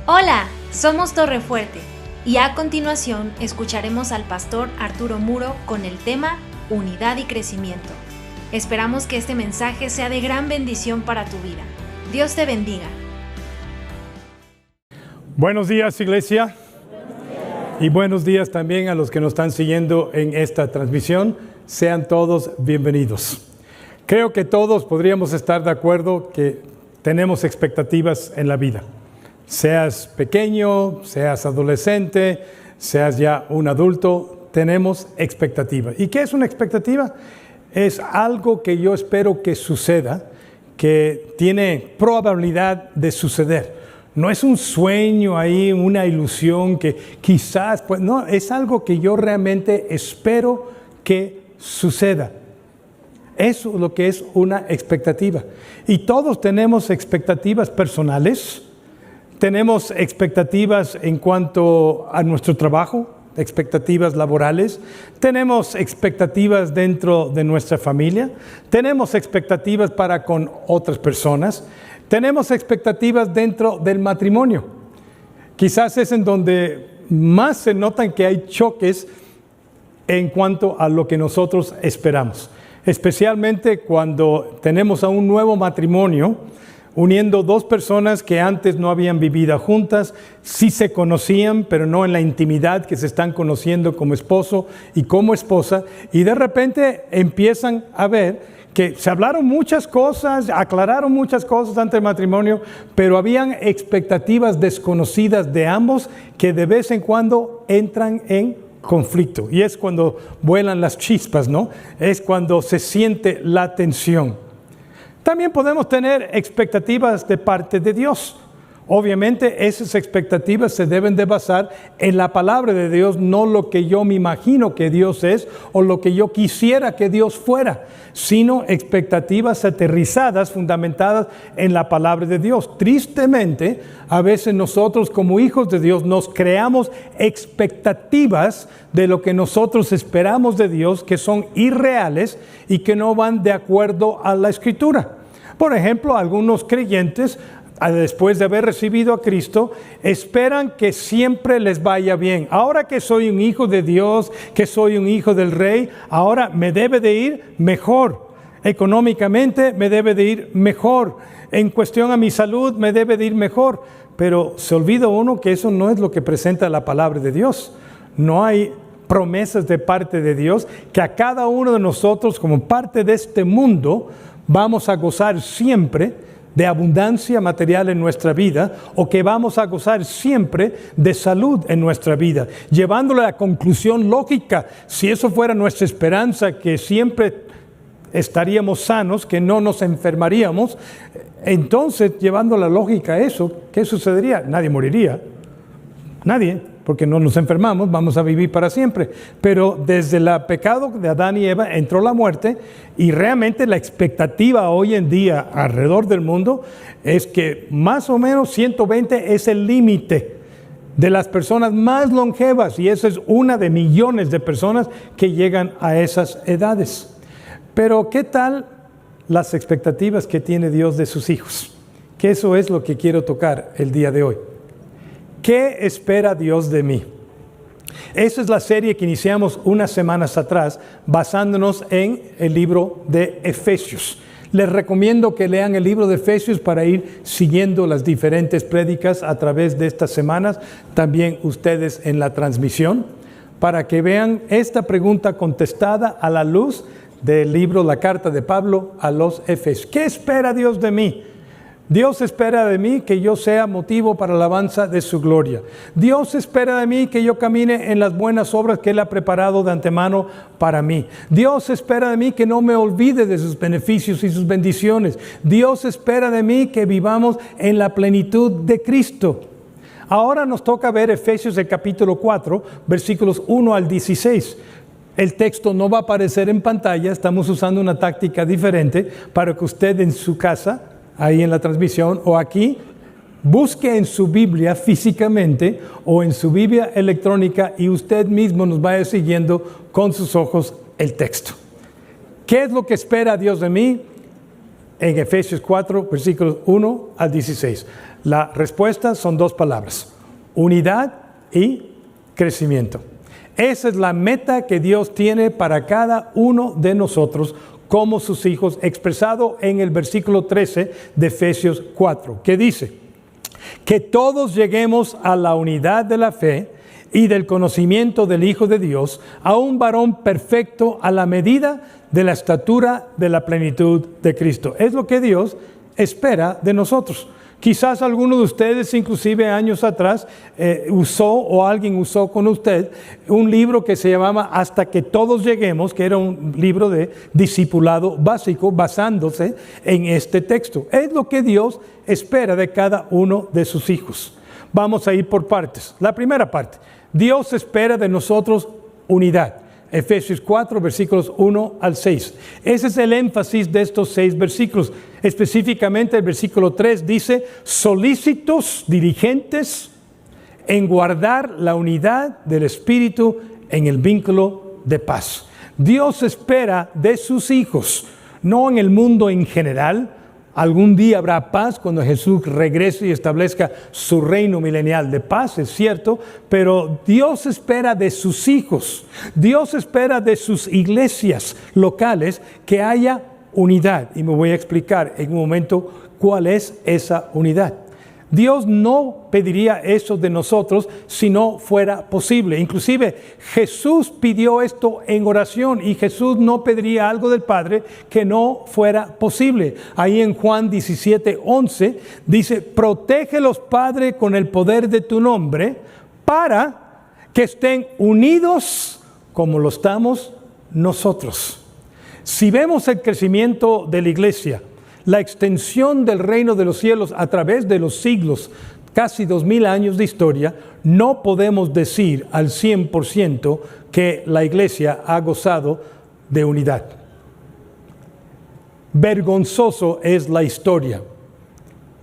Hola, somos Torrefuerte y a continuación escucharemos al pastor Arturo Muro con el tema Unidad y Crecimiento. Esperamos que este mensaje sea de gran bendición para tu vida. Dios te bendiga. Buenos días, iglesia. Y buenos días también a los que nos están siguiendo en esta transmisión. Sean todos bienvenidos. Creo que todos podríamos estar de acuerdo que tenemos expectativas en la vida. Seas pequeño, seas adolescente, seas ya un adulto, tenemos expectativas. ¿Y qué es una expectativa? Es algo que yo espero que suceda, que tiene probabilidad de suceder. No es un sueño ahí, una ilusión que quizás, pues no, es algo que yo realmente espero que suceda. Eso es lo que es una expectativa. Y todos tenemos expectativas personales. Tenemos expectativas en cuanto a nuestro trabajo, expectativas laborales. Tenemos expectativas dentro de nuestra familia. Tenemos expectativas para con otras personas. Tenemos expectativas dentro del matrimonio. Quizás es en donde más se notan que hay choques en cuanto a lo que nosotros esperamos. Especialmente cuando tenemos a un nuevo matrimonio, uniendo dos personas que antes no habían vivido juntas, sí se conocían, pero no en la intimidad que se están conociendo como esposo y como esposa, y de repente empiezan a ver que se hablaron muchas cosas, aclararon muchas cosas antes del matrimonio, pero habían expectativas desconocidas de ambos que de vez en cuando entran en conflicto. Y es cuando vuelan las chispas, ¿no? Es cuando se siente la tensión. También podemos tener expectativas de parte de Dios. Obviamente esas expectativas se deben de basar en la palabra de Dios, no lo que yo me imagino que Dios es o lo que yo quisiera que Dios fuera, sino expectativas aterrizadas, fundamentadas en la palabra de Dios. Tristemente, a veces nosotros como hijos de Dios nos creamos expectativas de lo que nosotros esperamos de Dios que son irreales y que no van de acuerdo a la Escritura. Por ejemplo, algunos creyentes, después de haber recibido a Cristo, esperan que siempre les vaya bien. Ahora que soy un hijo de Dios, que soy un hijo del Rey, ahora me debe de ir mejor. Económicamente me debe de ir mejor. En cuestión a mi salud me debe de ir mejor. Pero se olvida uno que eso no es lo que presenta la palabra de Dios. No hay promesas de parte de Dios que a cada uno de nosotros como parte de este mundo vamos a gozar siempre de abundancia material en nuestra vida, o que vamos a gozar siempre de salud en nuestra vida, llevándole a la conclusión lógica. Si eso fuera nuestra esperanza, que siempre estaríamos sanos, que no nos enfermaríamos, entonces, llevando la lógica a eso, ¿qué sucedería? Nadie moriría, nadie, porque no nos enfermamos, vamos a vivir para siempre. Pero desde el pecado de Adán y Eva entró la muerte, y realmente la expectativa hoy en día alrededor del mundo es que más o menos 120 es el límite de las personas más longevas, y esa es una de millones de personas que llegan a esas edades. Pero ¿qué tal las expectativas que tiene Dios de sus hijos? Que eso es lo que quiero tocar el día de hoy. ¿Qué espera Dios de mí? Esa es la serie que iniciamos unas semanas atrás, basándonos en el libro de Efesios. Les recomiendo que lean el libro de Efesios para ir siguiendo las diferentes prédicas a través de estas semanas, también ustedes en la transmisión, para que vean esta pregunta contestada a la luz del libro, la carta de Pablo a los Efesios. ¿Qué espera Dios de mí? Dios espera de mí que yo sea motivo para la alabanza de su gloria. Dios espera de mí que yo camine en las buenas obras que Él ha preparado de antemano para mí. Dios espera de mí que no me olvide de sus beneficios y sus bendiciones. Dios espera de mí que vivamos en la plenitud de Cristo. Ahora nos toca ver Efesios el capítulo 4, versículos 1 al 16. El texto no va a aparecer en pantalla, estamos usando una táctica diferente para que usted en su casa, ahí en la transmisión o aquí, busque en su Biblia físicamente o en su Biblia electrónica y usted mismo nos vaya siguiendo con sus ojos el texto. ¿Qué es lo que espera Dios de mí? en Efesios 4, versículos 1 al 16. La respuesta son dos palabras: unidad y crecimiento. Esa es la meta que Dios tiene para cada uno de nosotros como sus hijos, expresado en el versículo 13 de Efesios 4, que dice: que todos lleguemos a la unidad de la fe y del conocimiento del Hijo de Dios, a un varón perfecto a la medida de la estatura de la plenitud de Cristo. Es lo que Dios espera de nosotros. Quizás alguno de ustedes, inclusive años atrás, usó o alguien usó con usted un libro que se llamaba Hasta que todos lleguemos, que era un libro de discipulado básico basándose en este texto. Es lo que Dios espera de cada uno de sus hijos. Vamos a ir por partes. La primera parte: Dios espera de nosotros unidad. Efesios 4, versículos 1 al 6. Ese es el énfasis de estos 6 versículos. Específicamente el versículo 3 dice: solícitos, diligentes en guardar la unidad del Espíritu en el vínculo de paz. Dios espera de sus hijos, no en el mundo en general. Algún día habrá paz cuando Jesús regrese y establezca su reino milenial de paz, es cierto, pero Dios espera de sus hijos, Dios espera de sus iglesias locales que haya unidad. Y me voy a explicar en un momento cuál es esa unidad. Dios no pediría eso de nosotros si no fuera posible. Inclusive Jesús pidió esto en oración, y Jesús no pediría algo del Padre que no fuera posible. Ahí en Juan 17:11 dice: protégelos, Padre, con el poder de tu nombre, para que estén unidos como lo estamos nosotros. Si vemos el crecimiento de la iglesia, la extensión del reino de los cielos a través de los siglos, casi 2000 años de historia, no podemos decir al 100% que la iglesia ha gozado de unidad. Vergonzoso es la historia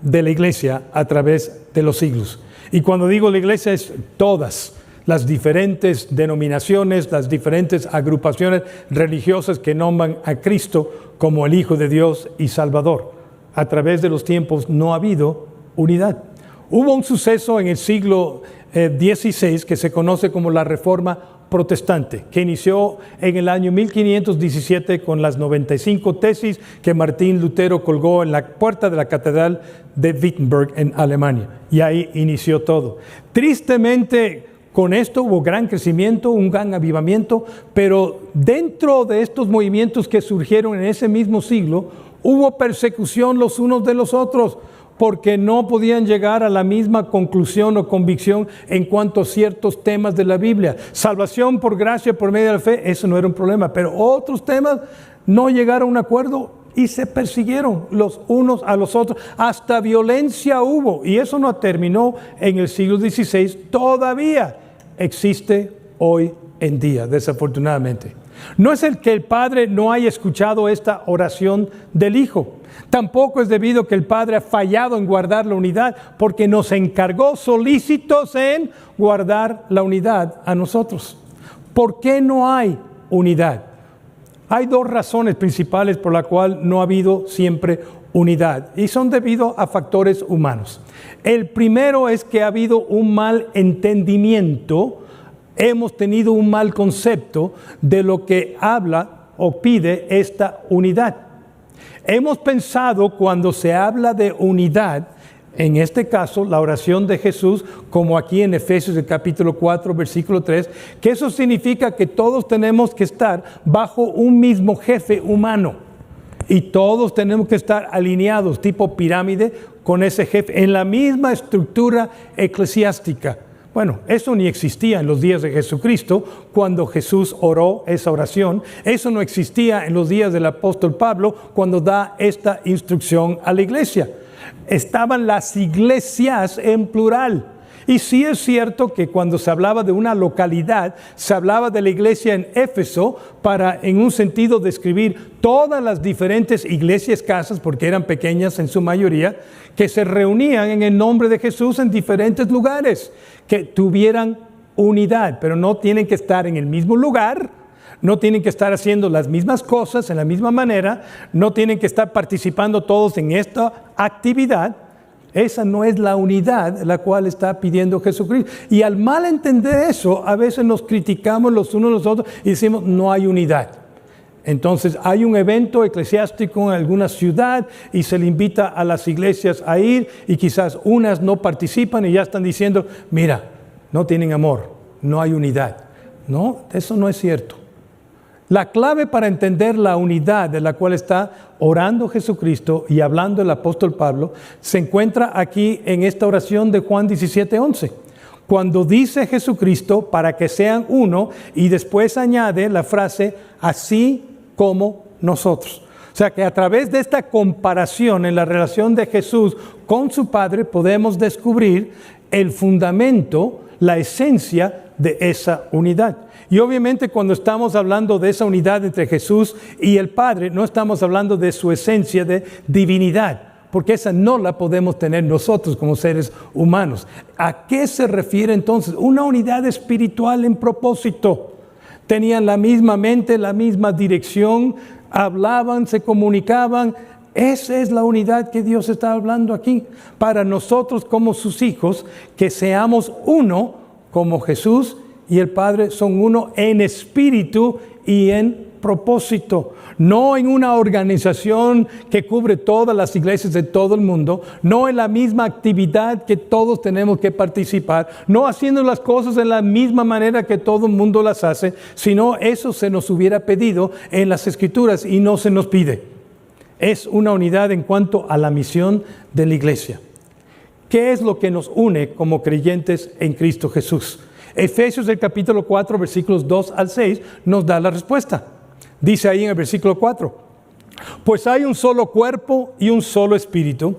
de la iglesia a través de los siglos. Y cuando digo la iglesia, es todas las diferentes denominaciones, las diferentes agrupaciones religiosas que nombran a Cristo como el Hijo de Dios y Salvador. A través de los tiempos no ha habido unidad. Hubo un suceso en el siglo XVI que se conoce como la Reforma Protestante, que inició en el año 1517 con las 95 tesis que Martín Lutero colgó en la puerta de la Catedral de Wittenberg en Alemania. Y ahí inició todo. Tristemente, con esto hubo gran crecimiento, un gran avivamiento, pero dentro de estos movimientos que surgieron en ese mismo siglo, hubo persecución los unos de los otros, porque no podían llegar a la misma conclusión o convicción en cuanto a ciertos temas de la Biblia. Salvación por gracia, por medio de la fe, eso no era un problema, pero otros temas no llegaron a un acuerdo y se persiguieron los unos a los otros. Hasta violencia hubo, y eso no terminó en el siglo XVI, todavía existe hoy en día, desafortunadamente. No es el que el Padre no haya escuchado esta oración del Hijo. Tampoco es debido a que el Padre ha fallado en guardar la unidad, porque nos encargó solícitos en guardar la unidad a nosotros. ¿Por qué no hay unidad? Hay dos razones principales por las cuales no ha habido siempre unidad, y son debido a factores humanos. El primero es que ha habido un mal entendimiento. Hemos tenido un mal concepto de lo que habla o pide esta unidad. Hemos pensado, cuando se habla de unidad, en este caso la oración de Jesús, como aquí en Efesios el capítulo 4 versículo 3, que eso significa que todos tenemos que estar bajo un mismo jefe humano, y todos tenemos que estar alineados tipo pirámide con ese jefe en la misma estructura eclesiástica. Bueno, eso ni existía en los días de Jesucristo, cuando Jesús oró esa oración. Eso no existía en los días del apóstol Pablo, cuando da esta instrucción a la iglesia. Estaban las iglesias en plural. Y sí es cierto que cuando se hablaba de una localidad, se hablaba de la iglesia en Éfeso para, en un sentido, describir todas las diferentes iglesias, casas, porque eran pequeñas en su mayoría, que se reunían en el nombre de Jesús en diferentes lugares, que tuvieran unidad, pero no tienen que estar en el mismo lugar, No tienen que estar haciendo las mismas cosas en la misma manera, no tienen que estar participando todos en esta actividad. Esa no es la unidad la cual está pidiendo Jesucristo. Y al mal entender eso, a veces nos criticamos los unos a los otros y decimos, no hay unidad. Entonces hay un evento eclesiástico en alguna ciudad y se le invita a las iglesias a ir y quizás unas no participan y ya están diciendo, mira, no tienen amor, no hay unidad. No, eso no es cierto. La clave para entender la unidad de la cual está orando Jesucristo y hablando el apóstol Pablo se encuentra aquí en esta oración de Juan 17:11. Cuando dice Jesucristo para que sean uno y después añade la frase así como nosotros. O sea que a través de esta comparación en la relación de Jesús con su Padre podemos descubrir el fundamento, la esencia de esa unidad. Y obviamente cuando estamos hablando de esa unidad entre Jesús y el Padre, no estamos hablando de su esencia de divinidad, porque esa no la podemos tener nosotros como seres humanos. ¿A qué se refiere entonces? Una unidad espiritual en propósito. Tenían la misma mente, la misma dirección, hablaban, se comunicaban. Esa es la unidad que Dios está hablando aquí. Para nosotros como sus hijos, que seamos uno como Jesús y el Padre son uno en espíritu y en propósito. No en una organización que cubre todas las iglesias de todo el mundo, no en la misma actividad que todos tenemos que participar, no haciendo las cosas de la misma manera que todo el mundo las hace, sino eso se nos hubiera pedido en las Escrituras y no se nos pide. Es una unidad en cuanto a la misión de la iglesia. ¿Qué es lo que nos une como creyentes en Cristo Jesús? Efesios el capítulo 4, versículos 2 al 6 nos da la respuesta. Dice ahí en el versículo 4, pues hay un solo cuerpo y un solo espíritu,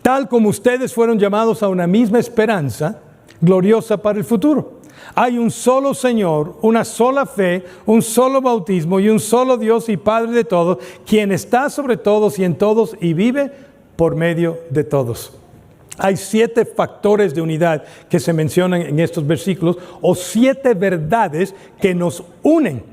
tal como ustedes fueron llamados a una misma esperanza gloriosa para el futuro. Hay un solo Señor, una sola fe, un solo bautismo y un solo Dios y Padre de todos, quien está sobre todos y en todos y vive por medio de todos. Hay 7 factores de unidad que se mencionan en estos versículos, o 7 verdades que nos unen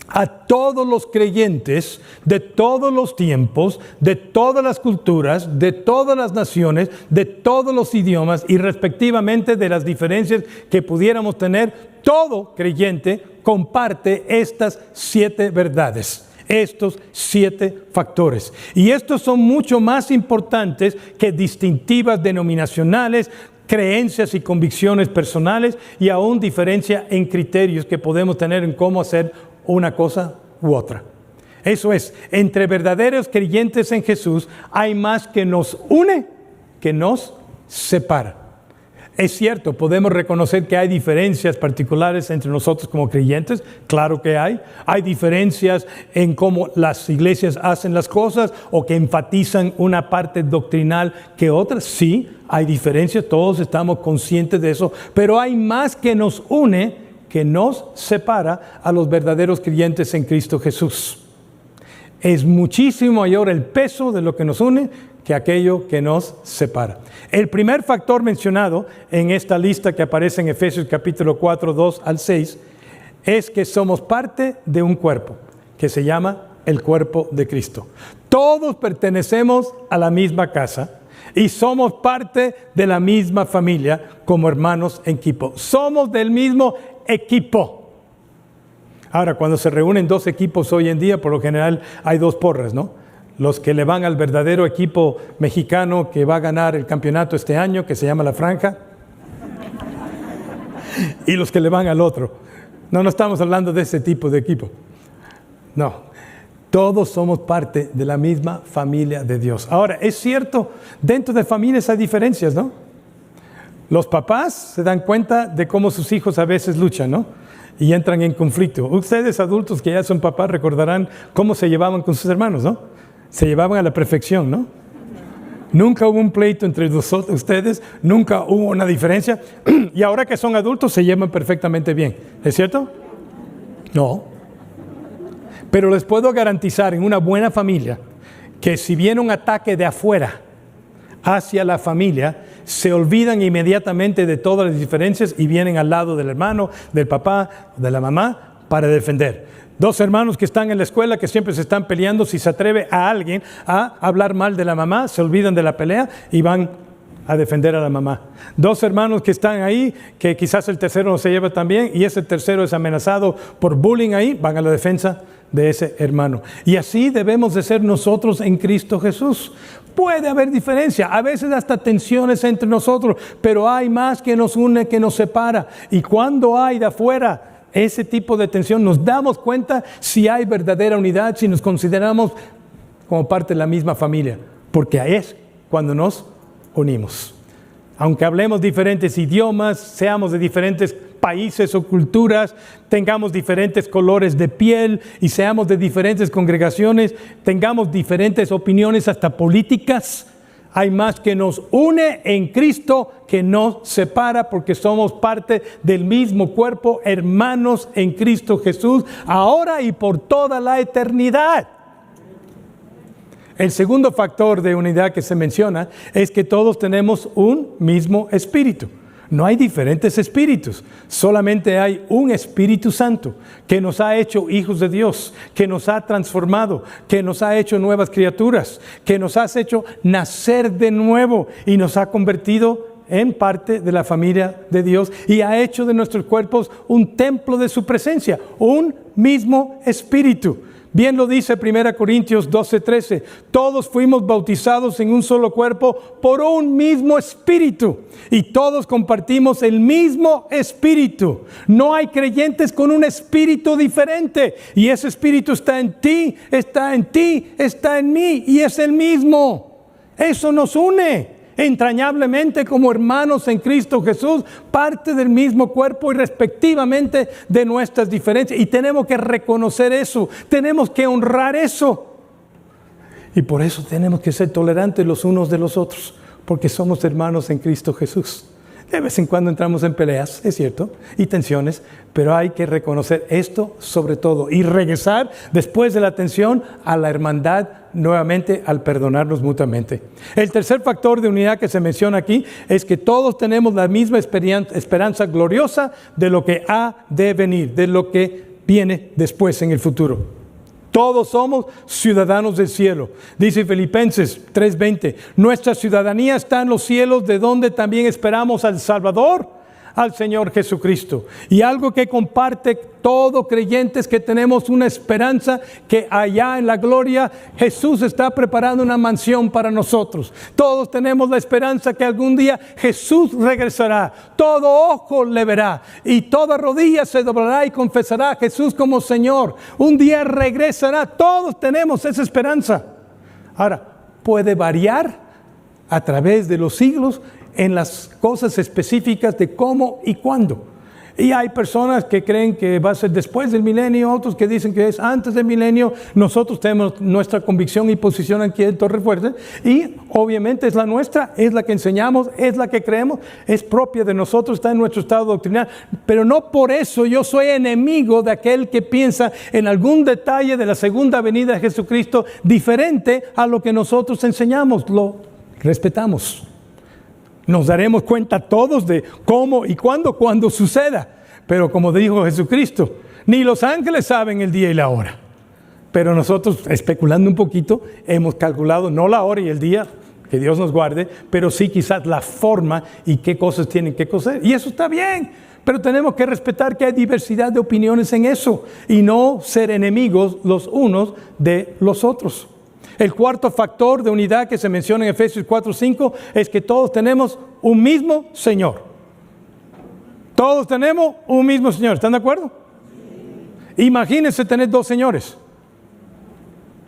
a todos los creyentes de todos los tiempos, de todas las culturas, de todas las naciones, de todos los idiomas y respectivamente de las diferencias que pudiéramos tener. Todo creyente comparte estas 7 verdades. Estos 7 factores. Y estos son mucho más importantes que distintivas denominacionales, creencias y convicciones personales y aún diferencia en criterios que podemos tener en cómo hacer una cosa u otra. Eso es, entre verdaderos creyentes en Jesús hay más que nos une que nos separa. Es cierto, podemos reconocer que hay diferencias particulares entre nosotros como creyentes, claro que hay. Hay diferencias en cómo las iglesias hacen las cosas o que enfatizan una parte doctrinal que otra. Sí, hay diferencias, todos estamos conscientes de eso, pero hay más que nos une que nos separa a los verdaderos creyentes en Cristo Jesús. Es muchísimo mayor el peso de lo que nos une que aquello que nos separa. El primer factor mencionado en esta lista que aparece en Efesios capítulo 4, 2 al 6, es que somos parte de un cuerpo que se llama el cuerpo de Cristo. Todos pertenecemos a la misma casa y somos parte de la misma familia como hermanos en equipo. Somos del mismo equipo. Ahora, cuando se reúnen 2 equipos hoy en día, por lo general hay 2 porras, ¿no? Los que le van al verdadero equipo mexicano que va a ganar el campeonato este año, que se llama La Franja, y los que le van al otro. No estamos hablando de ese tipo de equipo. No, todos somos parte de la misma familia de Dios. Ahora, es cierto, dentro de familias hay diferencias, ¿no? Los papás se dan cuenta de cómo sus hijos a veces luchan, ¿no? Y entran en conflicto. Ustedes adultos que ya son papás recordarán cómo se llevaban con sus hermanos, ¿no? Se llevaban a la perfección, ¿no? Nunca hubo un pleito entre ustedes, nunca hubo una diferencia. Y ahora que son adultos se llevan perfectamente bien. ¿Es cierto? No. Pero les puedo garantizar en una buena familia que si viene un ataque de afuera hacia la familia, se olvidan inmediatamente de todas las diferencias y vienen al lado del hermano, del papá, de la mamá, para defender. Dos hermanos que están en la escuela, que siempre se están peleando, si se atreve a alguien a hablar mal de la mamá, se olvidan de la pelea y van a defender a la mamá. Dos hermanos que están ahí, que quizás el tercero no se lleva tan bien y ese tercero es amenazado por bullying ahí, van a la defensa de ese hermano. Y así debemos de ser nosotros en Cristo Jesús. Puede haber diferencia, a veces hasta tensiones entre nosotros, pero hay más que nos une que nos separa. Y cuando hay de afuera ese tipo de tensión, nos damos cuenta si hay verdadera unidad, si nos consideramos como parte de la misma familia, porque ahí es cuando nos unimos. Aunque hablemos diferentes idiomas, seamos de diferentes países o culturas, tengamos diferentes colores de piel y seamos de diferentes congregaciones, tengamos diferentes opiniones hasta políticas, hay más que nos une en Cristo que nos separa, porque somos parte del mismo cuerpo, hermanos en Cristo Jesús, ahora y por toda la eternidad. El segundo factor de unidad que se menciona es que todos tenemos un mismo espíritu. No hay diferentes espíritus, solamente hay un Espíritu Santo que nos ha hecho hijos de Dios, que nos ha transformado, que nos ha hecho nuevas criaturas, que nos ha hecho nacer de nuevo y nos ha convertido en parte de la familia de Dios y ha hecho de nuestros cuerpos un templo de su presencia, un mismo espíritu. Bien lo dice 1 Corintios 12:13, todos fuimos bautizados en un solo cuerpo por un mismo espíritu y todos compartimos el mismo espíritu. No hay creyentes con un espíritu diferente y ese espíritu está en ti, está en mí y es el mismo. Eso nos une entrañablemente como hermanos en Cristo Jesús, parte del mismo cuerpo y respectivamente de nuestras diferencias. Y tenemos que reconocer eso, tenemos que honrar eso. Y por eso tenemos que ser tolerantes los unos de los otros, porque somos hermanos en Cristo Jesús. De vez en cuando entramos en peleas, es cierto, y tensiones, pero hay que reconocer esto sobre todo y regresar después de la tensión a la hermandad nuevamente al perdonarnos mutuamente. El tercer factor de unidad que se menciona aquí es que todos tenemos la misma esperanza gloriosa de lo que ha de venir, de lo que viene después en el futuro. Todos somos ciudadanos del cielo. Dice Filipenses 3:20, nuestra ciudadanía está en los cielos, de donde también esperamos al Salvador, al Señor Jesucristo. Y algo que comparte todo creyente es que tenemos una esperanza que allá en la gloria Jesús está preparando una mansión para nosotros. Todos tenemos la esperanza que algún día Jesús regresará, todo ojo le verá y toda rodilla se doblará y confesará a Jesús como Señor. Un día regresará, todos tenemos esa esperanza. Ahora, puede variar a través de los siglos en las cosas específicas de cómo y cuándo. Y hay personas que creen que va a ser después del milenio, otros que dicen que es antes del milenio. Nosotros tenemos nuestra convicción y posición aquí en Torre Fuerte y obviamente es la nuestra, es la que enseñamos, es la que creemos, es propia de nosotros, está en nuestro estado doctrinal. Pero no por eso yo soy enemigo de aquel que piensa en algún detalle de la segunda venida de Jesucristo diferente a lo que nosotros enseñamos. Lo respetamos. Nos daremos cuenta todos de cómo y cuándo, cuando suceda. Pero como dijo Jesucristo, ni los ángeles saben el día y la hora. Pero nosotros, especulando un poquito, hemos calculado no la hora y el día, que Dios nos guarde, pero sí quizás la forma y qué cosas tienen que suceder. Y eso está bien, pero tenemos que respetar que hay diversidad de opiniones en eso y no ser enemigos los unos de los otros. El cuarto factor de unidad que se menciona en Efesios 4:5 es que todos tenemos un mismo Señor. Todos tenemos un mismo Señor. ¿Están de acuerdo? Imagínense tener dos señores.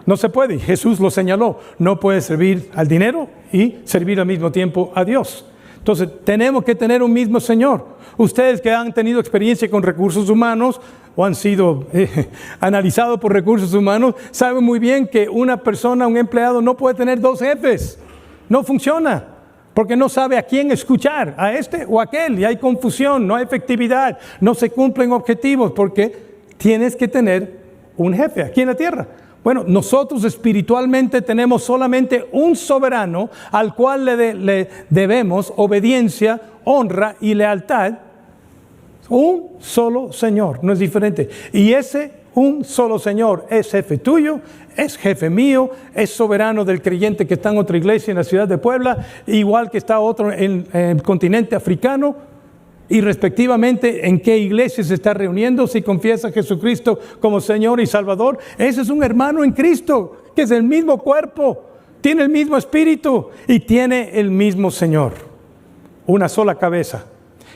No se puede. Jesús lo señaló. No puede servir al dinero y servir al mismo tiempo a Dios. Entonces, tenemos que tener un mismo Señor. Ustedes que han tenido experiencia con recursos humanos o han sido analizados por recursos humanos, saben muy bien que una persona, un empleado, no puede tener dos jefes. No funciona, porque no sabe a quién escuchar, a este o a aquel, y hay confusión, no hay efectividad, no se cumplen objetivos, porque tienes que tener un jefe aquí en la tierra. Bueno, nosotros espiritualmente tenemos solamente un soberano al cual le debemos obediencia, honra y lealtad. Un solo Señor, no es diferente. Y ese un solo Señor es jefe tuyo, es jefe mío, es soberano del creyente que está en otra iglesia en la ciudad de Puebla, igual que está otro en el continente africano, y respectivamente en qué iglesia se está reuniendo, si confiesa a Jesucristo como Señor y Salvador. Ese es un hermano en Cristo, que es el mismo cuerpo, tiene el mismo espíritu y tiene el mismo Señor. Una sola cabeza.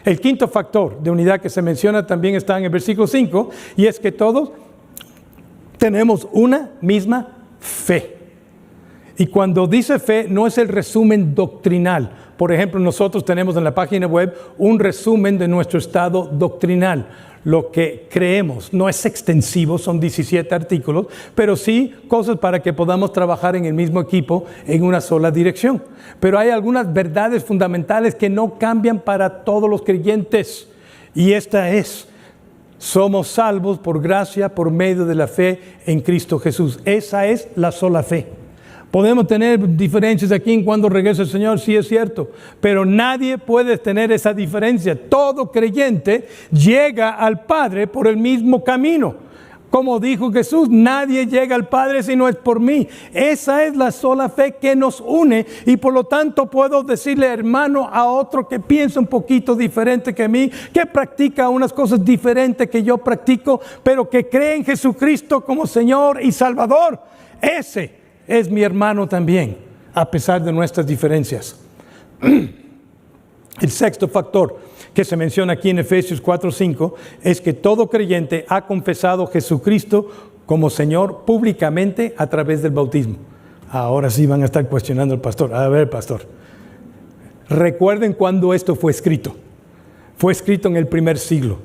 El quinto factor de unidad que se menciona también está en el versículo 5, y es que todos tenemos una misma fe. Y cuando dice fe, no es el resumen doctrinal. Por ejemplo, nosotros tenemos en la página web un resumen de nuestro estado doctrinal. Lo que creemos no es extensivo, son 17 artículos, pero sí cosas para que podamos trabajar en el mismo equipo en una sola dirección. Pero hay algunas verdades fundamentales que no cambian para todos los creyentes. Y esta es: somos salvos por gracia, por medio de la fe en Cristo Jesús. Esa es la sola fe. Podemos tener diferencias aquí en cuando regrese el Señor, sí es cierto, pero nadie puede tener esa diferencia. Todo creyente llega al Padre por el mismo camino. Como dijo Jesús, nadie llega al Padre si no es por mí. Esa es la sola fe que nos une, y por lo tanto puedo decirle hermano a otro que piensa un poquito diferente que mí, que practica unas cosas diferentes que yo practico, pero que cree en Jesucristo como Señor y Salvador. Ese es mi hermano también, a pesar de nuestras diferencias. El sexto factor que se menciona aquí en Efesios 4:5 es que todo creyente ha confesado a Jesucristo como Señor públicamente a través del bautismo. Ahora sí van a estar cuestionando al pastor. A ver, pastor, recuerden cuando esto fue escrito. Fue escrito en el primer siglo.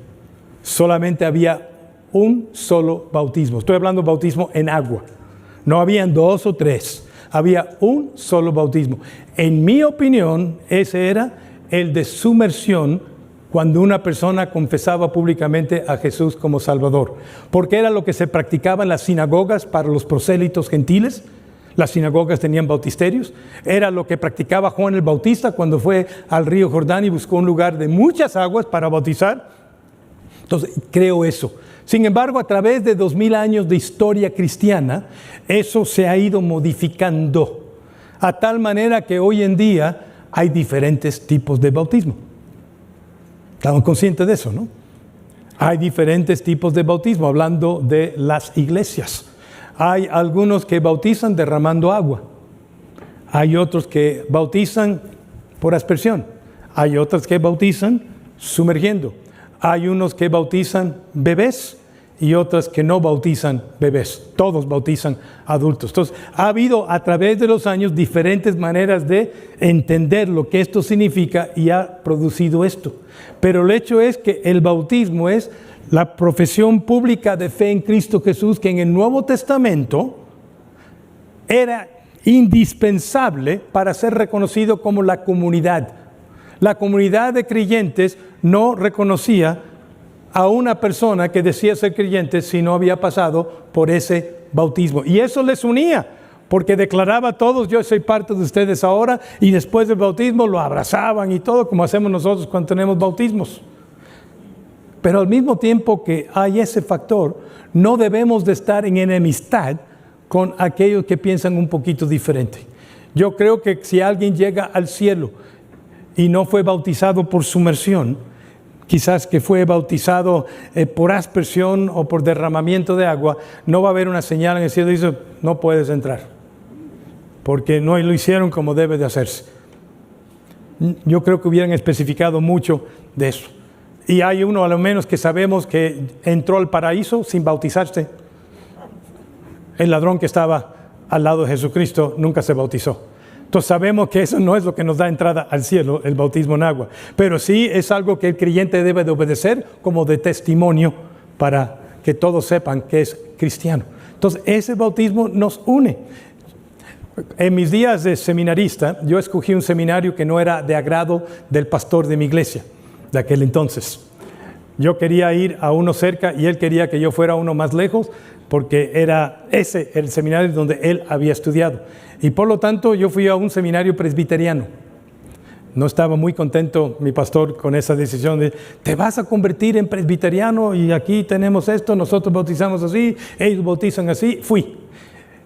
Solamente había un solo bautismo. Estoy hablando de bautismo en agua. No habían 2 o 3, había un solo bautismo. En mi opinión, ese era el de sumersión, cuando una persona confesaba públicamente a Jesús como Salvador. Porque era lo que se practicaba en las sinagogas para los prosélitos gentiles. Las sinagogas tenían bautisterios. Era lo que practicaba Juan el Bautista cuando fue al río Jordán y buscó un lugar de muchas aguas para bautizar. Entonces, creo eso. Sin embargo, a través de 2000 años de historia cristiana, eso se ha ido modificando, a tal manera que hoy en día hay diferentes tipos de bautismo. Estamos conscientes de eso, ¿no? Hay diferentes tipos de bautismo, hablando de las iglesias. Hay algunos que bautizan derramando agua. Hay otros que bautizan por aspersión. Hay otros que bautizan sumergiendo. Hay unos que bautizan bebés y otras que no bautizan bebés. Todos bautizan adultos. Entonces, ha habido a través de los años diferentes maneras de entender lo que esto significa y ha producido esto. Pero el hecho es que el bautismo es la profesión pública de fe en Cristo Jesús, que en el Nuevo Testamento era indispensable para ser reconocido como la comunidad. La comunidad de creyentes no reconocía a una persona que decía ser creyente si no había pasado por ese bautismo. Y eso les unía, porque declaraba a todos: yo soy parte de ustedes ahora, y después del bautismo lo abrazaban y todo, como hacemos nosotros cuando tenemos bautismos. Pero al mismo tiempo que hay ese factor, no debemos de estar en enemistad con aquellos que piensan un poquito diferente. Yo creo que si alguien llega al cielo y no fue bautizado por sumersión, quizás que fue bautizado por aspersión o por derramamiento de agua, no va a haber una señal en el cielo y dice: no puedes entrar, porque no lo hicieron como debe de hacerse. Yo creo que hubieran especificado mucho de eso. Y hay uno a lo menos que sabemos que entró al paraíso sin bautizarse. El ladrón que estaba al lado de Jesucristo nunca se bautizó. Entonces sabemos que eso no es lo que nos da entrada al cielo, el bautismo en agua. Pero sí es algo que el creyente debe de obedecer como de testimonio para que todos sepan que es cristiano. Entonces ese bautismo nos une. En mis días de seminarista, yo escogí un seminario que no era de agrado del pastor de mi iglesia de aquel entonces. Yo quería ir a uno cerca y él quería que yo fuera a uno más lejos, porque era ese el seminario donde él había estudiado. Y por lo tanto yo fui a un seminario presbiteriano. no estaba muy contento mi pastor con esa decisión de, te vas a convertir en presbiteriano y aquí tenemos esto, nosotros bautizamos así, ellos bautizan así. Fui.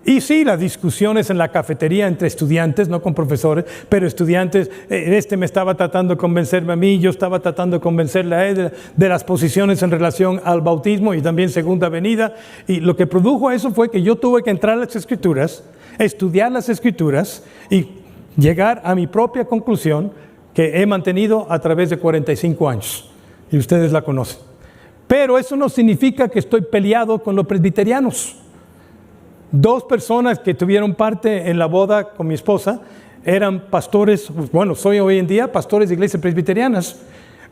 Y sí, las discusiones en la cafetería entre estudiantes, no con profesores, pero estudiantes, me estaba tratando de convencerme a mí, yo estaba tratando de convencerle a él de las posiciones en relación al bautismo y también segunda venida. Y lo que produjo eso fue que yo tuve que entrar a las Escrituras, estudiar las Escrituras y llegar a mi propia conclusión que he mantenido a través de 45 años. Y ustedes la conocen. Pero eso no significa que estoy peleado con los presbiterianos. 2 personas que tuvieron parte en la boda con mi esposa eran pastores, bueno, soy hoy en día pastores de iglesias presbiterianas.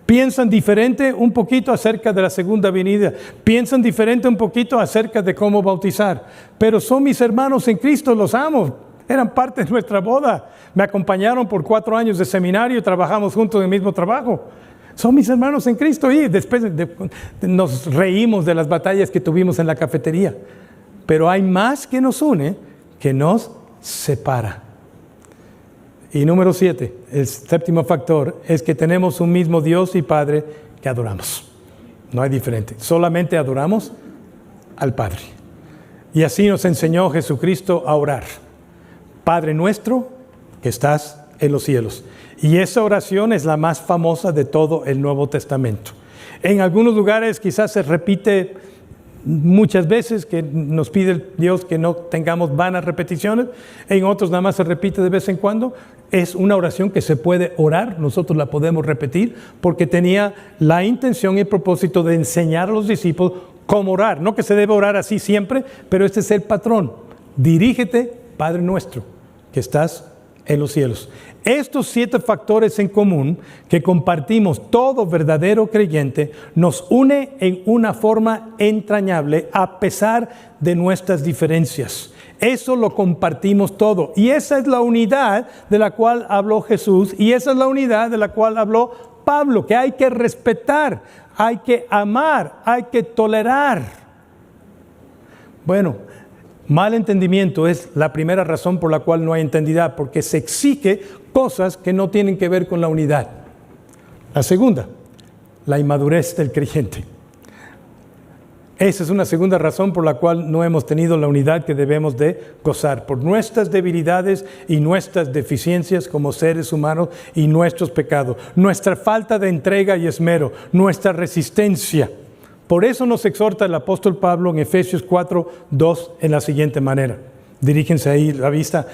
Piensan diferente un poquito acerca de la segunda venida, piensan diferente un poquito acerca de cómo bautizar, pero son mis hermanos en Cristo, los amo, eran parte de nuestra boda, me acompañaron por 4 años de seminario, trabajamos juntos en el mismo trabajo. Son mis hermanos en Cristo y después nos reímos de las batallas que tuvimos en la cafetería. Pero hay más que nos une que nos separa. Y número 7, el 7º factor, es que tenemos un mismo Dios y Padre que adoramos. No hay diferente. Solamente adoramos al Padre. Y así nos enseñó Jesucristo a orar. Padre nuestro que estás en los cielos. Y esa oración es la más famosa de todo el Nuevo Testamento. En algunos lugares quizás se repite muchas veces, que nos pide Dios que no tengamos vanas repeticiones, en otros nada más se repite de vez en cuando. Es una oración que se puede orar, nosotros la podemos repetir, porque tenía la intención y el propósito de enseñar a los discípulos cómo orar. No que se debe orar así siempre, pero este es el patrón. Dirígete, Padre nuestro, que estás en los cielos. Estos 7 factores en común que compartimos todo verdadero creyente nos une en una forma entrañable a pesar de nuestras diferencias. Eso lo compartimos todo y esa es la unidad de la cual habló Jesús y esa es la unidad de la cual habló Pablo, que hay que respetar, hay que amar, hay que tolerar. Bueno, mal entendimiento es la primera razón por la cual no hay entendidad, porque se exige cosas que no tienen que ver con la unidad. La segunda, la inmadurez del creyente. Esa es una segunda razón por la cual no hemos tenido la unidad que debemos de gozar, por nuestras debilidades y nuestras deficiencias como seres humanos y nuestros pecados, nuestra falta de entrega y esmero, nuestra resistencia. Por eso nos exhorta el apóstol Pablo en Efesios 4:2 en la siguiente manera. Diríjense ahí la vista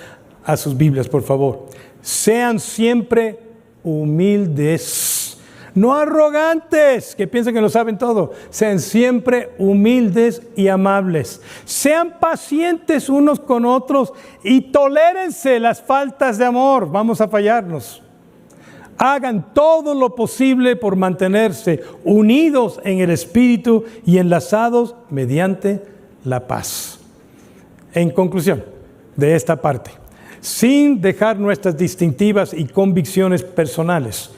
a sus Biblias, por favor. Sean siempre humildes, no arrogantes, que piensan que lo saben todo. Sean siempre humildes y amables. Sean pacientes unos con otros y tolérense las faltas de amor. Vamos a fallarnos. Hagan todo lo posible por mantenerse unidos en el Espíritu y enlazados mediante la paz. En conclusión de esta parte, sin dejar nuestras distintivas y convicciones personales,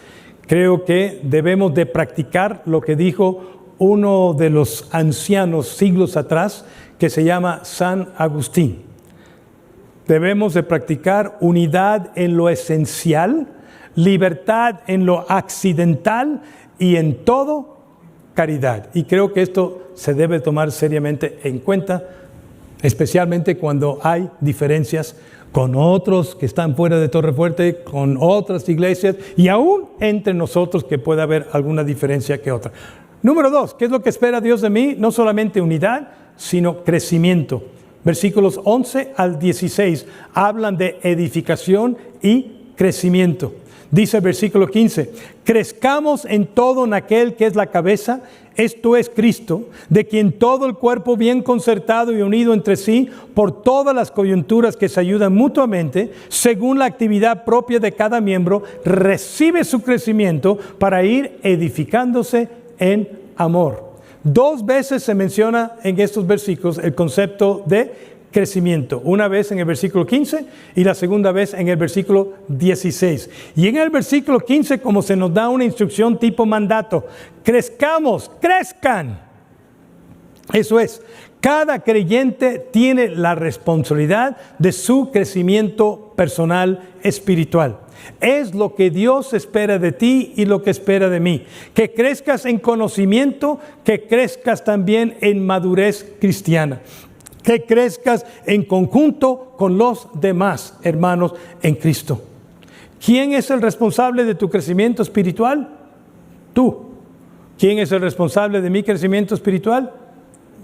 creo que debemos de practicar lo que dijo uno de los ancianos siglos atrás, que se llama San Agustín. Debemos de practicar unidad en lo esencial, libertad en lo accidental y en todo caridad. Y creo que esto se debe tomar seriamente en cuenta, especialmente cuando hay diferencias con otros que están fuera de Torrefuerte, con otras iglesias y aún entre nosotros que puede haber alguna diferencia que otra. Número 2, ¿qué es lo que espera Dios de mí? No solamente unidad, sino crecimiento. Versículos 11 al 16 hablan de edificación y crecimiento. Dice el versículo 15, crezcamos en todo en aquel que es la cabeza, esto es Cristo, de quien todo el cuerpo bien concertado y unido entre sí por todas las coyunturas que se ayudan mutuamente, según la actividad propia de cada miembro, recibe su crecimiento para ir edificándose en amor. 2 veces se menciona en estos versículos el concepto de crecimiento, una vez en el versículo 15 y la segunda vez en el versículo 16. Y en el versículo 15, como se nos da una instrucción tipo mandato, crezcamos, crezcan. Eso es, cada creyente tiene la responsabilidad de su crecimiento personal espiritual. Es lo que Dios espera de ti y lo que espera de mí. Que crezcas en conocimiento, que crezcas también en madurez cristiana. Que crezcas en conjunto con los demás hermanos en Cristo. ¿Quién es el responsable de tu crecimiento espiritual? Tú. ¿Quién es el responsable de mi crecimiento espiritual?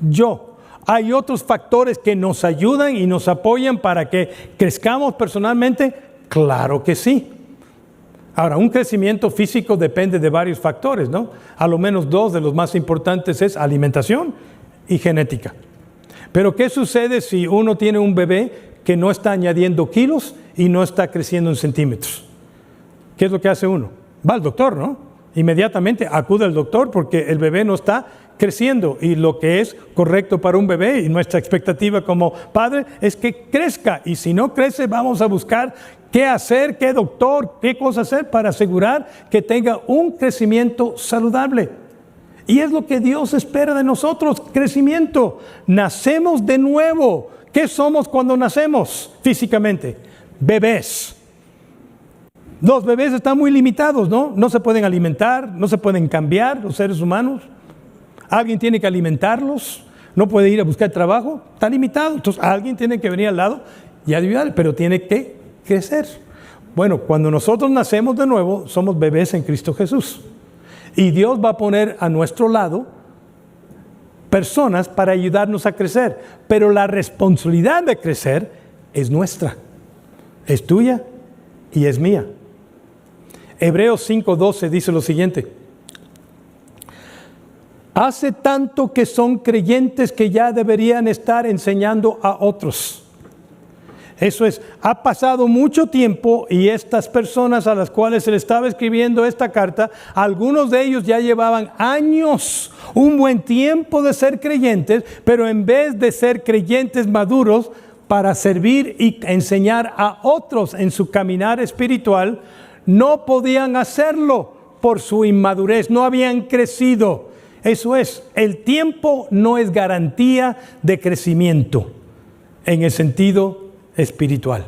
Yo. ¿Hay otros factores que nos ayudan y nos apoyan para que crezcamos personalmente? Claro que sí. Ahora, un crecimiento físico depende de varios factores, ¿no? A lo menos 2 de los más importantes es alimentación y genética. Pero ¿qué sucede si uno tiene un bebé que no está añadiendo kilos y no está creciendo en centímetros? ¿Qué es lo que hace uno? Va al doctor, ¿no? Inmediatamente acude al doctor porque el bebé no está creciendo, y lo que es correcto para un bebé y nuestra expectativa como padre es que crezca, y si no crece vamos a buscar qué hacer, qué doctor, qué cosa hacer para asegurar que tenga un crecimiento saludable. Y es lo que Dios espera de nosotros, crecimiento. Nacemos de nuevo. ¿Qué somos cuando nacemos físicamente? Bebés. Los bebés están muy limitados, ¿no? No se pueden alimentar, no se pueden cambiar los seres humanos. Alguien tiene que alimentarlos, no puede ir a buscar trabajo, está limitado. Entonces alguien tiene que venir al lado y ayudar, pero tiene que crecer. Bueno, cuando nosotros nacemos de nuevo, somos bebés en Cristo Jesús. Y Dios va a poner a nuestro lado personas para ayudarnos a crecer. Pero la responsabilidad de crecer es nuestra, es tuya y es mía. Hebreos 5:12 dice lo siguiente: hace tanto que son creyentes que ya deberían estar enseñando a otros. Eso es, ha pasado mucho tiempo y estas personas a las cuales se le estaba escribiendo esta carta, algunos de ellos ya llevaban años, un buen tiempo de ser creyentes, pero en vez de ser creyentes maduros para servir y enseñar a otros en su caminar espiritual, no podían hacerlo por su inmadurez, no habían crecido. Eso es, el tiempo no es garantía de crecimiento en el sentido espiritual.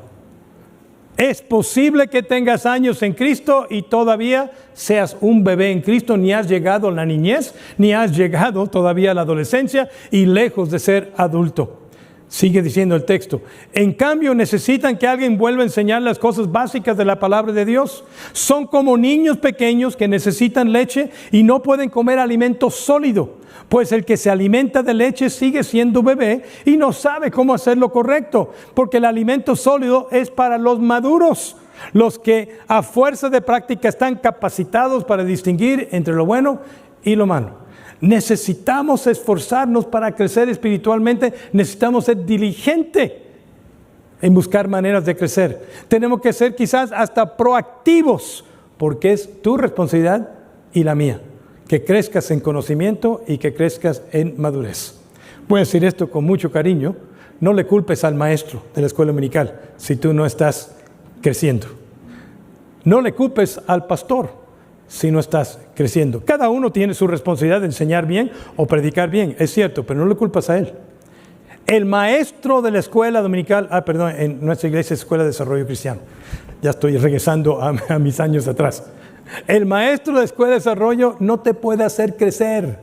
Es posible que tengas años en Cristo y todavía seas un bebé en Cristo, ni has llegado a la niñez, ni has llegado todavía a la adolescencia y lejos de ser adulto. Sigue diciendo el texto. En cambio, necesitan que alguien vuelva a enseñar las cosas básicas de la palabra de Dios. Son como niños pequeños que necesitan leche y no pueden comer alimento sólido, pues el que se alimenta de leche sigue siendo bebé y no sabe cómo hacer lo correcto, porque el alimento sólido es para los maduros, los que a fuerza de práctica están capacitados para distinguir entre lo bueno y lo malo. Necesitamos esforzarnos para crecer espiritualmente, necesitamos ser diligentes en buscar maneras de crecer. Tenemos que ser quizás hasta proactivos, porque es tu responsabilidad y la mía, que crezcas en conocimiento y que crezcas en madurez. Voy a decir esto con mucho cariño: no le culpes al maestro de la escuela dominical si tú no estás creciendo. No le culpes al pastor si no estás creciendo. Cada uno tiene su responsabilidad de enseñar bien o predicar bien, es cierto, pero no le culpas a él. El maestro de la escuela dominical, en nuestra iglesia es Escuela de Desarrollo Cristiano. Ya estoy regresando a mis años atrás. El maestro de la Escuela de Desarrollo no te puede hacer crecer.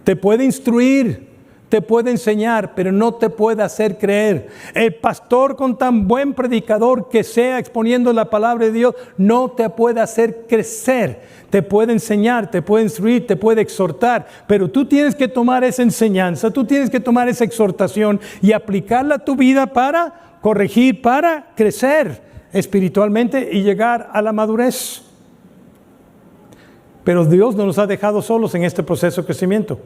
Te puede instruir, te puede enseñar, pero no te puede hacer creer. El pastor, con tan buen predicador que sea exponiendo la palabra de Dios, no te puede hacer crecer. Te puede enseñar, te puede instruir, te puede exhortar, pero tú tienes que tomar esa enseñanza, tú tienes que tomar esa exhortación y aplicarla a tu vida para corregir, para crecer espiritualmente y llegar a la madurez. Pero Dios no nos ha dejado solos en este proceso de crecimiento.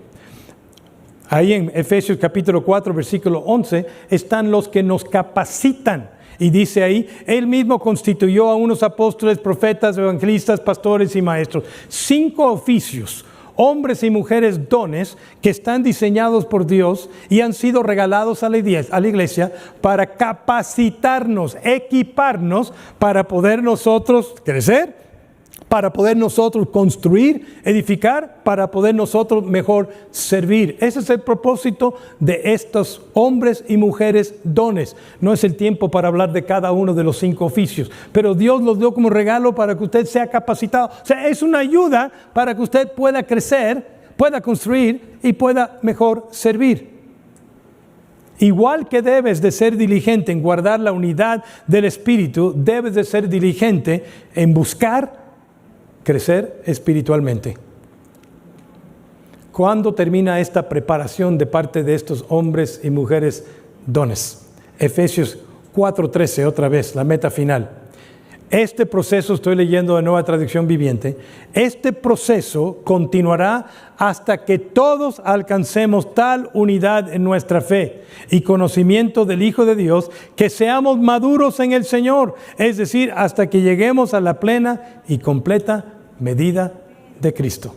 Ahí en Efesios capítulo 4, versículo 11, están los que nos capacitan. Y dice ahí, Él mismo constituyó a unos apóstoles, profetas, evangelistas, pastores y maestros. 5 oficios, hombres y mujeres dones que están diseñados por Dios y han sido regalados a la iglesia para capacitarnos, equiparnos para poder nosotros crecer para poder nosotros construir, edificar, para poder nosotros mejor servir. Ese es el propósito de estos hombres y mujeres dones. No es el tiempo para hablar de cada uno de los 5 oficios, pero Dios los dio como regalo para que usted sea capacitado. O sea, es una ayuda para que usted pueda crecer, pueda construir y pueda mejor servir. Igual que debes de ser diligente en guardar la unidad del Espíritu, debes de ser diligente en buscar crecer espiritualmente. ¿Cuándo termina esta preparación de parte de estos hombres y mujeres dones? Efesios 4:13, otra vez, la meta final. Este proceso, estoy leyendo de Nueva Traducción Viviente, este proceso continuará hasta que todos alcancemos tal unidad en nuestra fe y conocimiento del Hijo de Dios, que seamos maduros en el Señor, es decir, hasta que lleguemos a la plena y completa medida de Cristo.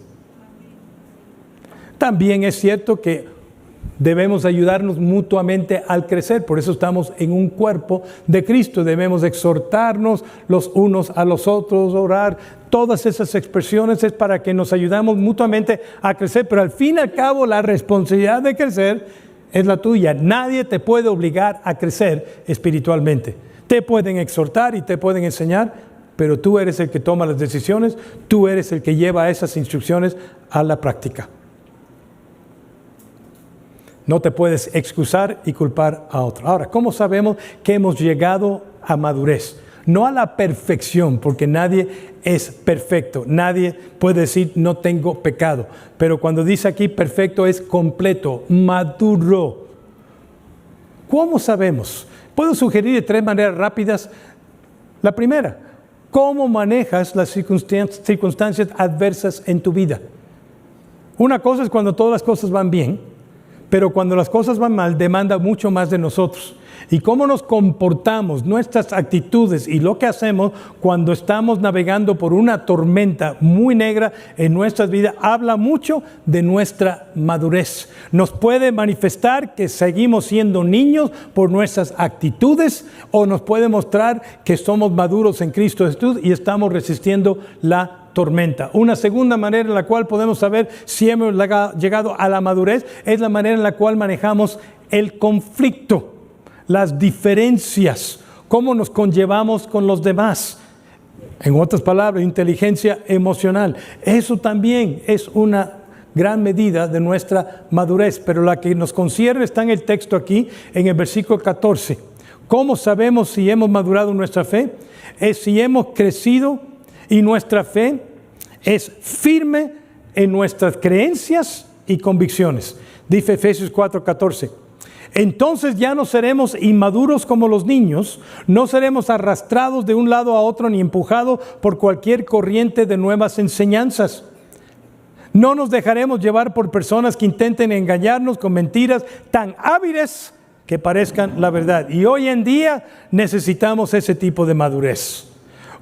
También es cierto que debemos ayudarnos mutuamente al crecer, por eso estamos en un cuerpo de Cristo. Debemos exhortarnos los unos a los otros, orar. Todas esas expresiones es para que nos ayudamos mutuamente a crecer, pero al fin y al cabo la responsabilidad de crecer es la tuya. Nadie te puede obligar a crecer espiritualmente. Te pueden exhortar y te pueden enseñar, pero tú eres el que toma las decisiones, tú eres el que lleva esas instrucciones a la práctica. No te puedes excusar y culpar a otro. Ahora, ¿cómo sabemos que hemos llegado a madurez? No a la perfección, porque nadie es perfecto. Nadie puede decir no tengo pecado. Pero cuando dice aquí perfecto es completo, maduro. ¿Cómo sabemos? Puedo sugerir de 3 maneras rápidas. La primera, ¿cómo manejas las circunstancias adversas en tu vida? Una cosa es cuando todas las cosas van bien, pero cuando las cosas van mal, demanda mucho más de nosotros. Y cómo nos comportamos, nuestras actitudes y lo que hacemos cuando estamos navegando por una tormenta muy negra en nuestras vidas, habla mucho de nuestra madurez. Nos puede manifestar que seguimos siendo niños por nuestras actitudes, o nos puede mostrar que somos maduros en Cristo Jesús y estamos resistiendo la tormenta. Una segunda manera en la cual podemos saber si hemos llegado a la madurez es la manera en la cual manejamos el conflicto, las diferencias, cómo nos conllevamos con los demás. En otras palabras, inteligencia emocional. Eso también es una gran medida de nuestra madurez, pero la que nos concierne está en el texto aquí, en el versículo 14. ¿Cómo sabemos si hemos madurado en nuestra fe? Es si hemos crecido y nuestra fe es firme en nuestras creencias y convicciones. Dice Efesios 4:14. Entonces ya no seremos inmaduros como los niños, no seremos arrastrados de un lado a otro ni empujados por cualquier corriente de nuevas enseñanzas. No nos dejaremos llevar por personas que intenten engañarnos con mentiras tan hábiles que parezcan la verdad. Y hoy en día necesitamos ese tipo de madurez.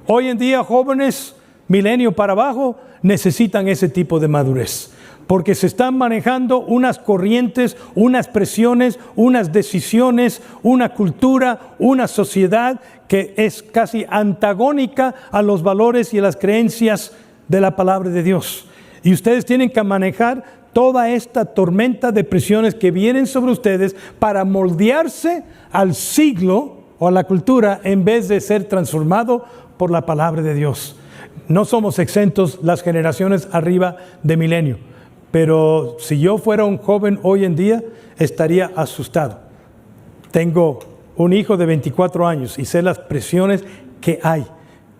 Hoy en día jóvenes, milenio para abajo, necesitan ese tipo de madurez. Porque se están manejando unas corrientes, unas presiones, unas decisiones, una cultura, una sociedad que es casi antagónica a los valores y a las creencias de la palabra de Dios. Y ustedes tienen que manejar toda esta tormenta de presiones que vienen sobre ustedes para moldearse al siglo o a la cultura en vez de ser transformado por la palabra de Dios. No somos exentos las generaciones arriba de milenio. Pero si yo fuera un joven hoy en día, estaría asustado. Tengo un hijo de 24 años y sé las presiones que hay.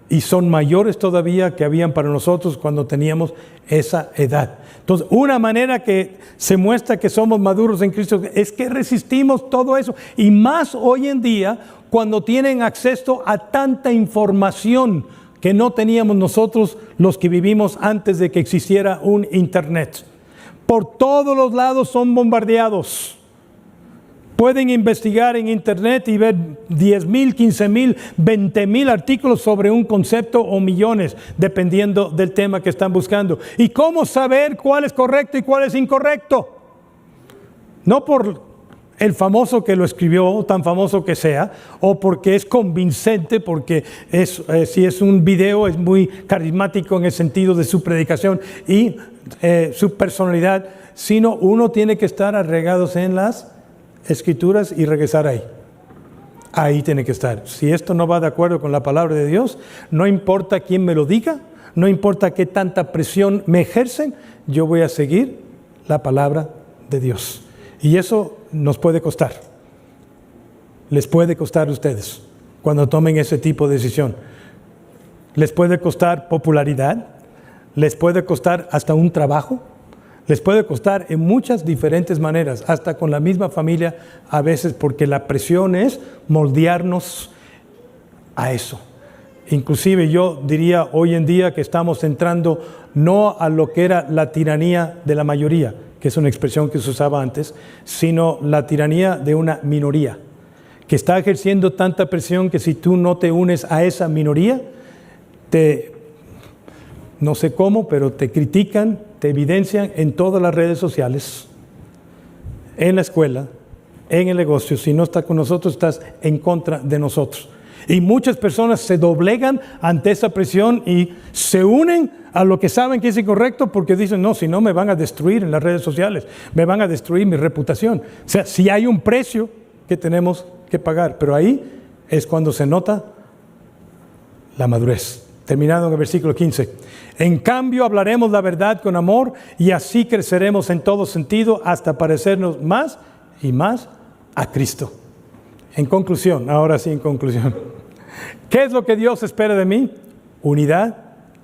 Y son mayores todavía que habían para nosotros cuando teníamos esa edad. Entonces, una manera que se muestra que somos maduros en Cristo es que resistimos todo eso. Y más hoy en día, cuando tienen acceso a tanta información que no teníamos nosotros los que vivimos antes de que existiera un internet. Por todos los lados son bombardeados. Pueden investigar en internet y ver 10,000, 15,000, 20,000 artículos sobre un concepto o millones, dependiendo del tema que están buscando. ¿Y cómo saber cuál es correcto y cuál es incorrecto? No por el famoso que lo escribió, tan famoso que sea, o porque es convincente, porque si es un video es muy carismático en el sentido de su predicación y su personalidad, sino uno tiene que estar arraigados en las Escrituras y regresar ahí. Ahí tiene que estar. Si esto no va de acuerdo con la palabra de Dios, no importa quién me lo diga, no importa qué tanta presión me ejercen, yo voy a seguir la palabra de Dios. Y eso nos puede costar. Les puede costar a ustedes cuando tomen ese tipo de decisión. Les puede costar popularidad, les puede costar hasta un trabajo, les puede costar en muchas diferentes maneras, hasta con la misma familia a veces, porque la presión es moldearnos a eso. Inclusive yo diría hoy en día que estamos entrando no a lo que era la tiranía de la mayoría, que es una expresión que se usaba antes, sino la tiranía de una minoría, que está ejerciendo tanta presión que si tú no te unes a esa minoría, no sé cómo, pero te critican, te evidencian en todas las redes sociales, en la escuela, en el negocio. Si no estás con nosotros, estás en contra de nosotros. Y muchas personas se doblegan ante esa presión y se unen a lo que saben que es incorrecto porque dicen, no, si no me van a destruir en las redes sociales, me van a destruir mi reputación. O sea, si hay un precio que tenemos que pagar, pero ahí es cuando se nota la madurez. Terminado en el versículo 15. En cambio, hablaremos la verdad con amor y así creceremos en todo sentido hasta parecernos más y más a Cristo. En conclusión, ahora sí en conclusión. ¿Qué es lo que Dios espera de mí? Unidad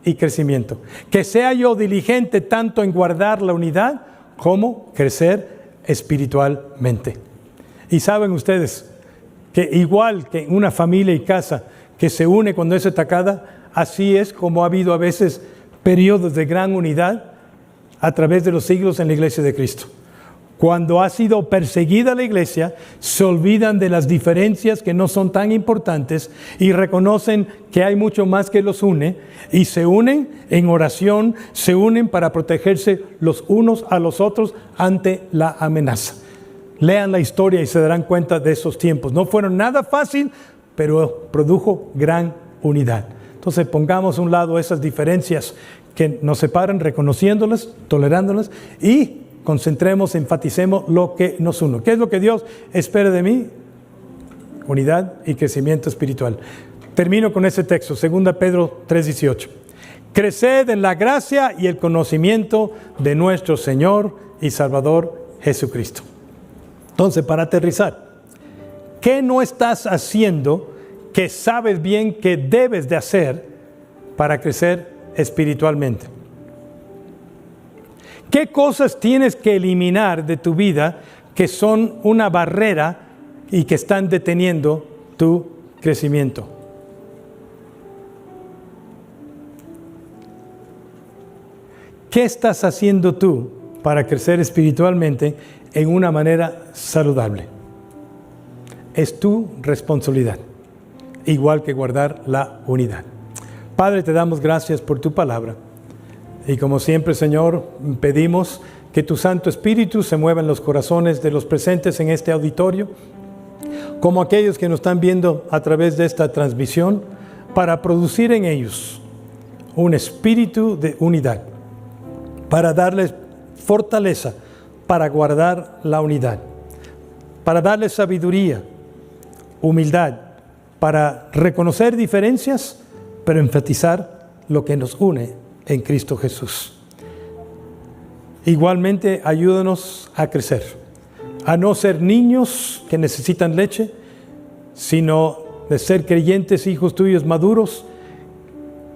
y crecimiento. Que sea yo diligente tanto en guardar la unidad como crecer espiritualmente. Y saben ustedes que igual que en una familia y casa que se une cuando es atacada, así es como ha habido a veces periodos de gran unidad a través de los siglos en la iglesia de Cristo. Cuando ha sido perseguida la iglesia, se olvidan de las diferencias que no son tan importantes y reconocen que hay mucho más que los une y se unen en oración, se unen para protegerse los unos a los otros ante la amenaza. Lean la historia y se darán cuenta de esos tiempos. No fueron nada fácil, pero produjo gran unidad. Entonces pongamos a un lado esas diferencias que nos separan, reconociéndolas, tolerándolas y concentremos, enfaticemos lo que nos une. ¿Qué es lo que Dios espera de mí? Unidad y crecimiento espiritual. Termino con ese texto, 2 Pedro 3:18. Creced en la gracia y el conocimiento de nuestro Señor y Salvador Jesucristo. Entonces, para aterrizar, ¿qué no estás haciendo que sabes bien que debes de hacer para crecer espiritualmente? ¿Qué cosas tienes que eliminar de tu vida que son una barrera y que están deteniendo tu crecimiento? ¿Qué estás haciendo tú para crecer espiritualmente en una manera saludable? Es tu responsabilidad, igual que guardar la unidad. Padre, te damos gracias por tu palabra. Y como siempre, Señor, pedimos que tu Santo Espíritu se mueva en los corazones de los presentes en este auditorio, como aquellos que nos están viendo a través de esta transmisión, para producir en ellos un espíritu de unidad, para darles fortaleza, para guardar la unidad, para darles sabiduría, humildad, para reconocer diferencias, pero enfatizar lo que nos une en Cristo Jesús. Igualmente, ayúdanos a crecer, a no ser niños que necesitan leche, sino de ser creyentes, hijos tuyos maduros,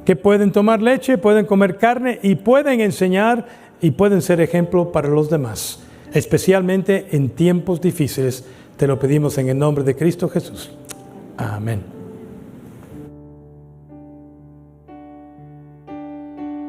que pueden tomar leche, pueden comer carne y pueden enseñar y pueden ser ejemplo para los demás, especialmente en tiempos difíciles. Te lo pedimos en el nombre de Cristo Jesús. Amén.